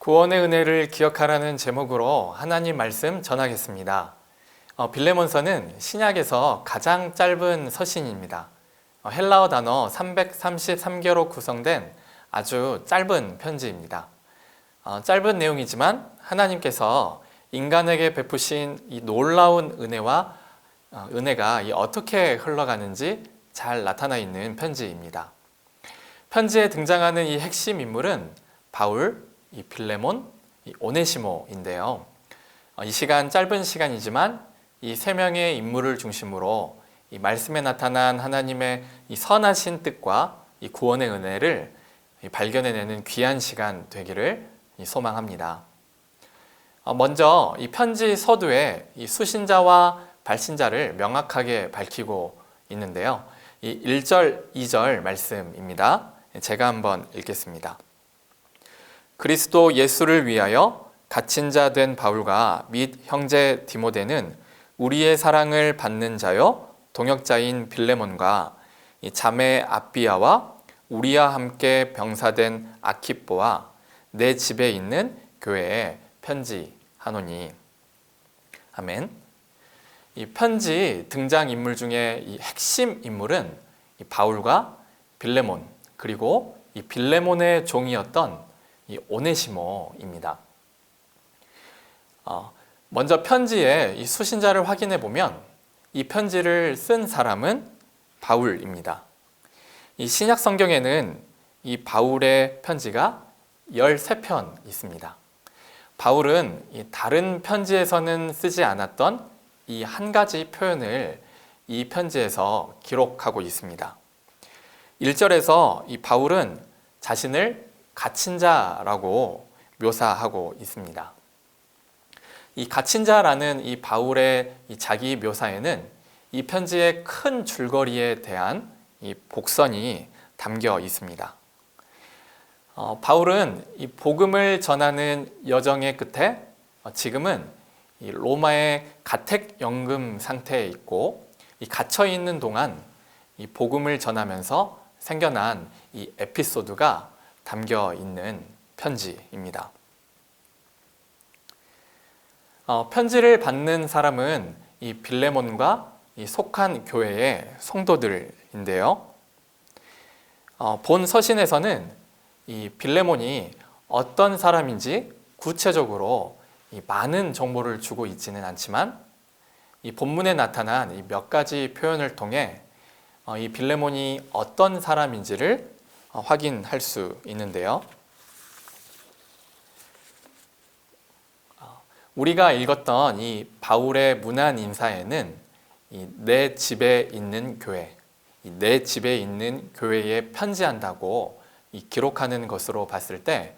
구원의 은혜를 기억하라는 제목으로 하나님 말씀 전하겠습니다. 빌레몬서는 신약에서 가장 짧은 서신입니다. 헬라어 단어 333개로 구성된 아주 짧은 편지입니다. 짧은 내용이지만 하나님께서 인간에게 베푸신 이 놀라운 은혜가 어떻게 흘러가는지 잘 나타나 있는 편지입니다. 편지에 등장하는 이 핵심 인물은 바울, 이 빌레몬, 이 오네시모인데요. 이 시간 짧은 시간이지만 이 세 명의 인물을 중심으로 이 말씀에 나타난 하나님의 이 선하신 뜻과 이 구원의 은혜를 발견해내는 귀한 시간 되기를 소망합니다. 먼저 이 편지 서두에 이 수신자와 발신자를 명확하게 밝히고 있는데요. 이 1절, 2절 말씀입니다. 제가 한번 읽겠습니다. 그리스도 예수를 위하여 갇힌 자 된 바울과 및 형제 디모데는 우리의 사랑을 받는 자요 동역자인 빌레몬과 이 자매 아비아와 우리와 함께 병사된 아키뽀와 내 집에 있는 교회에 편지하노니. 아멘. 이 편지 등장인물 중에 이 핵심 인물은 이 바울과 빌레몬, 그리고 이 빌레몬의 종이었던 이 오네시모입니다. 먼저 편지의 이 수신자를 확인해 보면 이 편지를 쓴 사람은 바울입니다. 이 신약 성경에는 이 바울의 편지가 13편 있습니다. 바울은 이 다른 편지에서는 쓰지 않았던 이 한 가지 표현을 이 편지에서 기록하고 있습니다. 1절에서 이 바울은 자신을 갇힌 자라고 묘사하고 있습니다. 이 갇힌 자라는 이 바울의 이 자기 묘사에는 이 편지의 큰 줄거리에 대한 이 복선이 담겨 있습니다. 바울은 이 복음을 전하는 여정의 끝에 지금은 이 로마의 가택연금 상태에 있고 이 갇혀 있는 동안 이 복음을 전하면서 생겨난 이 에피소드가 담겨 있는 편지입니다. 편지를 받는 사람은 이 빌레몬과 이 속한 교회의 성도들인데요. 본 서신에서는 이 빌레몬이 어떤 사람인지 구체적으로 이 많은 정보를 주고 있지는 않지만 이 본문에 나타난 이 몇 가지 표현을 통해 이 빌레몬이 어떤 사람인지를 확인할 수 있는데요. 우리가 읽었던 이 바울의 문안 인사에는 이 내 집에 있는 교회, 내 집에 있는 교회에 편지한다고 이 기록하는 것으로 봤을 때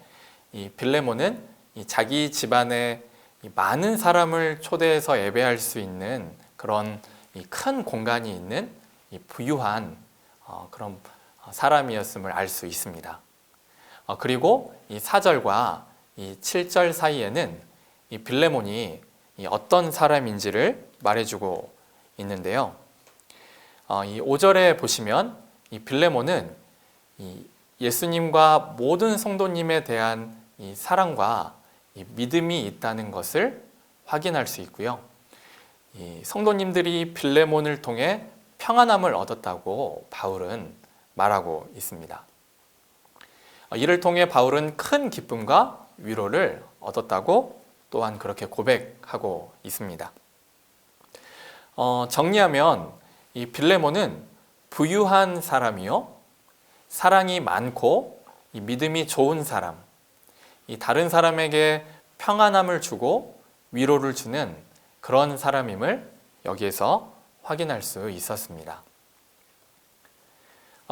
이 빌레몬은 이 자기 집안에 이 많은 사람을 초대해서 예배할 수 있는 그런 이 큰 공간이 있는 이 부유한 그런 사람이었음을 알 수 있습니다. 그리고 이 4절과 이 7절 사이에는 이 빌레몬이 이 어떤 사람인지를 말해주고 있는데요. 이 5절에 보시면 이 빌레몬은 이 예수님과 모든 성도님에 대한 이 사랑과 이 믿음이 있다는 것을 확인할 수 있고요. 이 성도님들이 빌레몬을 통해 평안함을 얻었다고 바울은 말하고 있습니다. 이를 통해 바울은 큰 기쁨과 위로를 얻었다고 또한 그렇게 고백하고 있습니다. 정리하면 이 빌레몬은 부유한 사람이요, 사랑이 많고 이 믿음이 좋은 사람, 이 다른 사람에게 평안함을 주고 위로를 주는 그런 사람임을 여기에서 확인할 수 있었습니다.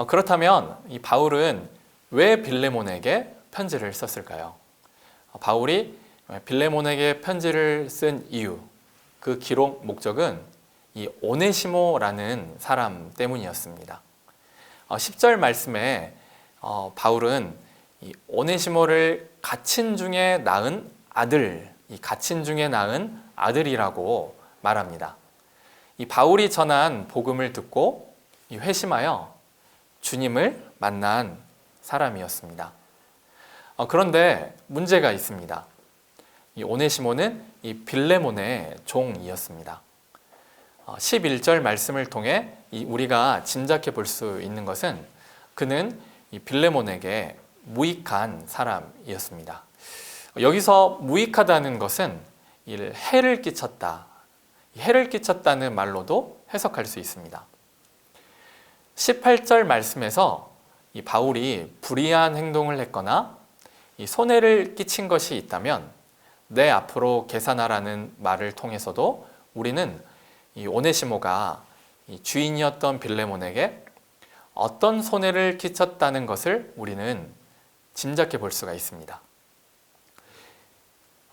그렇다면 이 바울은 왜 빌레몬에게 편지를 썼을까요? 바울이 빌레몬에게 편지를 쓴 이유, 그 기록 목적은 이 오네시모라는 사람 때문이었습니다. 10절 말씀에 바울은 이 오네시모를 갇힌 중에 낳은 아들, 이 갇힌 중에 낳은 아들이라고 말합니다. 이 바울이 전한 복음을 듣고 회심하여 주님을 만난 사람이었습니다. 그런데 문제가 있습니다. 이 오네시모는 이 빌레몬의 종이었습니다. 11절 말씀을 통해 우리가 짐작해 볼 수 있는 것은 그는 이 빌레몬에게 무익한 사람이었습니다. 여기서 무익하다는 것은 해를 끼쳤다. 해를 끼쳤다는 말로도 해석할 수 있습니다. 18절 말씀에서 이 바울이 불의한 행동을 했거나 이 손해를 끼친 것이 있다면 내 앞으로 계산하라는 말을 통해서도 우리는 이 오네시모가 이 주인이었던 빌레몬에게 어떤 손해를 끼쳤다는 것을 우리는 짐작해 볼 수가 있습니다.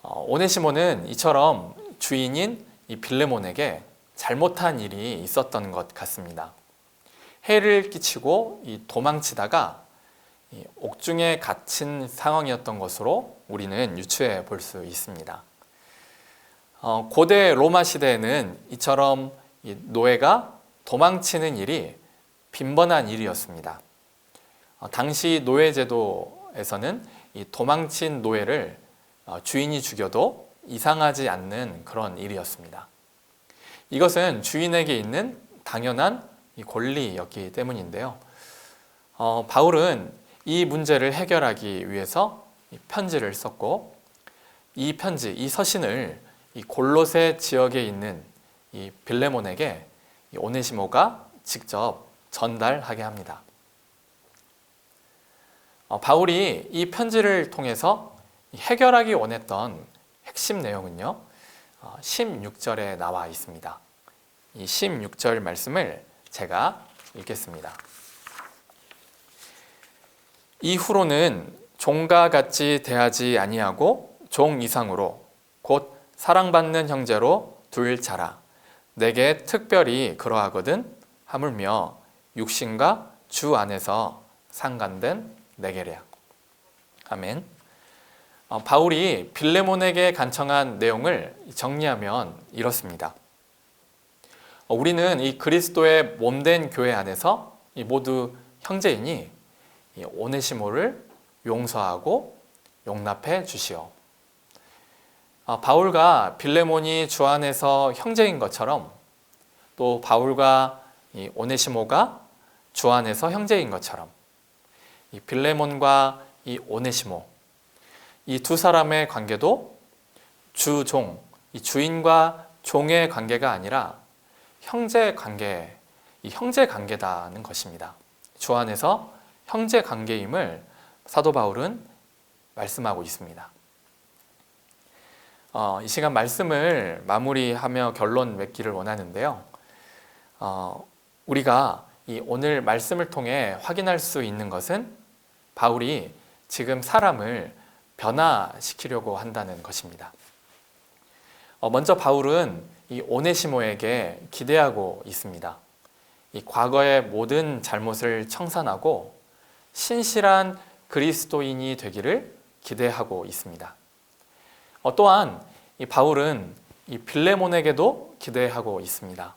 오네시모는 이처럼 주인인 이 빌레몬에게 잘못한 일이 있었던 것 같습니다. 해를 끼치고 도망치다가 옥중에 갇힌 상황이었던 것으로 우리는 유추해 볼 수 있습니다. 고대 로마 시대에는 이처럼 노예가 도망치는 일이 빈번한 일이었습니다. 당시 노예제도에서는 이 도망친 노예를 주인이 죽여도 이상하지 않는 그런 일이었습니다. 이것은 주인에게 있는 당연한 권리였기 때문인데요. 바울은 이 문제를 해결하기 위해서 편지를 썼고 이 편지, 이 서신을 이 골로새 지역에 있는 이 빌레몬에게 이 오네시모가 직접 전달하게 합니다. 바울이 이 편지를 통해서 해결하기 원했던 핵심 내용은요, 16절에 나와 있습니다. 이 16절 말씀을 제가 읽겠습니다. 이후로는 종과 같이 대하지 아니하고 종 이상으로 곧 사랑받는 형제로 둘 자라. 내게 특별히 그러하거든 하물며 육신과 주 안에서 상간된 내게랴. 아멘. 바울이 빌레몬에게 간청한 내용을 정리하면 이렇습니다. 우리는 이 그리스도의 몸된 교회 안에서 모두 형제이니 오네시모를 용서하고 용납해 주시오. 바울과 빌레몬이 주 안에서 형제인 것처럼 또 바울과 이 오네시모가 주 안에서 형제인 것처럼 이 빌레몬과 이 오네시모 이 두 사람의 관계도 주종, 이 주인과 종의 관계가 아니라 형제 관계, 이 형제 관계다는 것입니다. 주 안에서 형제 관계임을 사도 바울은 말씀하고 있습니다. 이 시간 말씀을 마무리하며 결론 맺기를 원하는데요. 우리가 이 오늘 말씀을 통해 확인할 수 있는 것은 바울이 지금 사람을 변화시키려고 한다는 것입니다. 먼저 바울은 이 오네시모에게 기대하고 있습니다. 이 과거의 모든 잘못을 청산하고 신실한 그리스도인이 되기를 기대하고 있습니다. 또한 이 바울은 이 빌레몬에게도 기대하고 있습니다.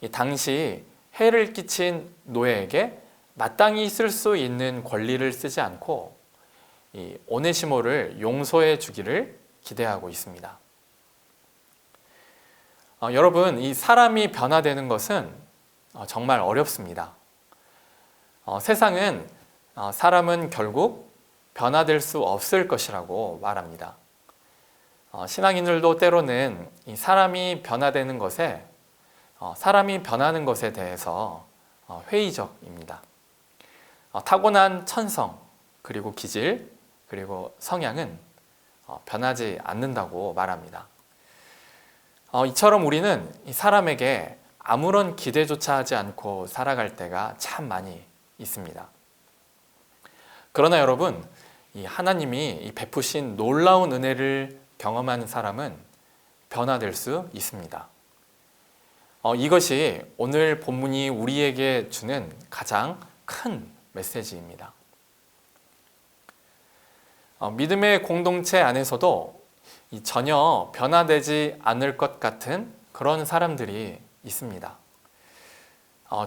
이 당시 해를 끼친 노예에게 마땅히 쓸 수 있는 권리를 쓰지 않고 이 오네시모를 용서해 주기를 기대하고 있습니다. 여러분, 이 사람이 변화되는 것은 정말 어렵습니다. 세상은 사람은 결국 변화될 수 없을 것이라고 말합니다. 신앙인들도 때로는 이 사람이 변화되는 것에 사람이 변하는 것에 대해서 회의적입니다. 타고난 천성, 그리고 기질, 그리고 성향은 변하지 않는다고 말합니다. 이처럼 우리는 이 사람에게 아무런 기대조차 하지 않고 살아갈 때가 참 많이 있습니다. 그러나 여러분, 이 하나님이 베푸신 놀라운 은혜를 경험한 사람은 변화될 수 있습니다. 이것이 오늘 본문이 우리에게 주는 가장 큰 메시지입니다. 믿음의 공동체 안에서도 전혀 변화되지 않을 것 같은 그런 사람들이 있습니다.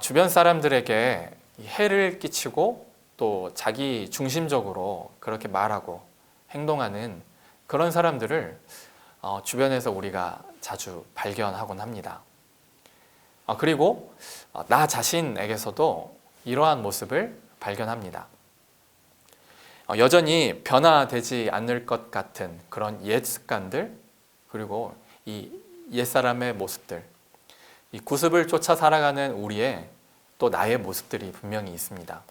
주변 사람들에게 해를 끼치고 또 자기 중심적으로 그렇게 말하고 행동하는 그런 사람들을 주변에서 우리가 자주 발견하곤 합니다. 그리고 나 자신에게서도 이러한 모습을 발견합니다. 여전히 변화되지 않을 것 같은 그런 옛 습관들, 그리고 이 옛사람의 모습들, 이 구습을 쫓아 살아가는 우리의 또 나의 모습들이 분명히 있습니다.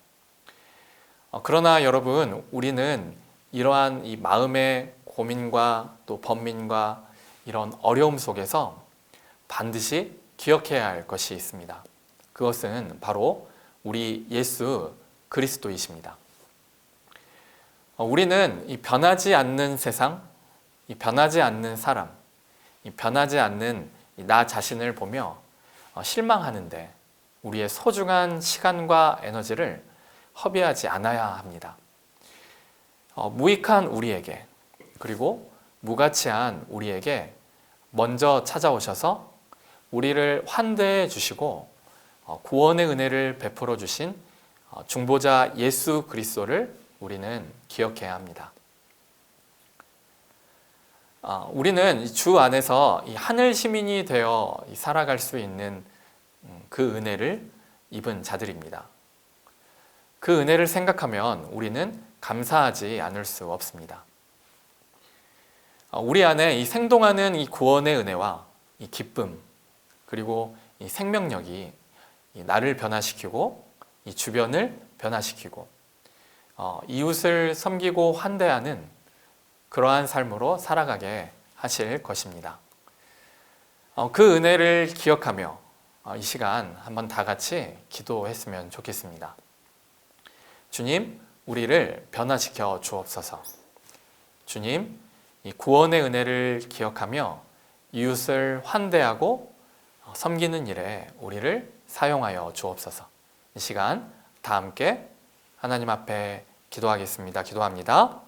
그러나 여러분, 우리는 이러한 이 마음의 고민과 또 번민과 이런 어려움 속에서 반드시 기억해야 할 것이 있습니다. 그것은 바로 우리 예수 그리스도이십니다. 우리는 이 변하지 않는 세상, 이 변하지 않는 사람, 이 변하지 않는 나 자신을 보며 실망하는데 우리의 소중한 시간과 에너지를 허비하지 않아야 합니다. 무익한 우리에게, 그리고 무가치한 우리에게 먼저 찾아오셔서 우리를 환대해 주시고 구원의 은혜를 베풀어 주신 중보자 예수 그리스도를 우리는 기억해야 합니다. 우리는 주 안에서 이 하늘 시민이 되어 살아갈 수 있는 그 은혜를 입은 자들입니다. 그 은혜를 생각하면 우리는 감사하지 않을 수 없습니다. 우리 안에 이 생동하는 이 구원의 은혜와 이 기쁨, 그리고 이 생명력이 이 나를 변화시키고 이 주변을 변화시키고 이웃을 섬기고 환대하는 그러한 삶으로 살아가게 하실 것입니다. 그 은혜를 기억하며 이 시간 한번 다 같이 기도했으면 좋겠습니다. 주님, 우리를 변화시켜 주옵소서. 주님, 이 구원의 은혜를 기억하며 이웃을 환대하고 섬기는 일에 우리를 사용하여 주옵소서. 이 시간 다 함께 하나님 앞에 기도하겠습니다. 기도합니다.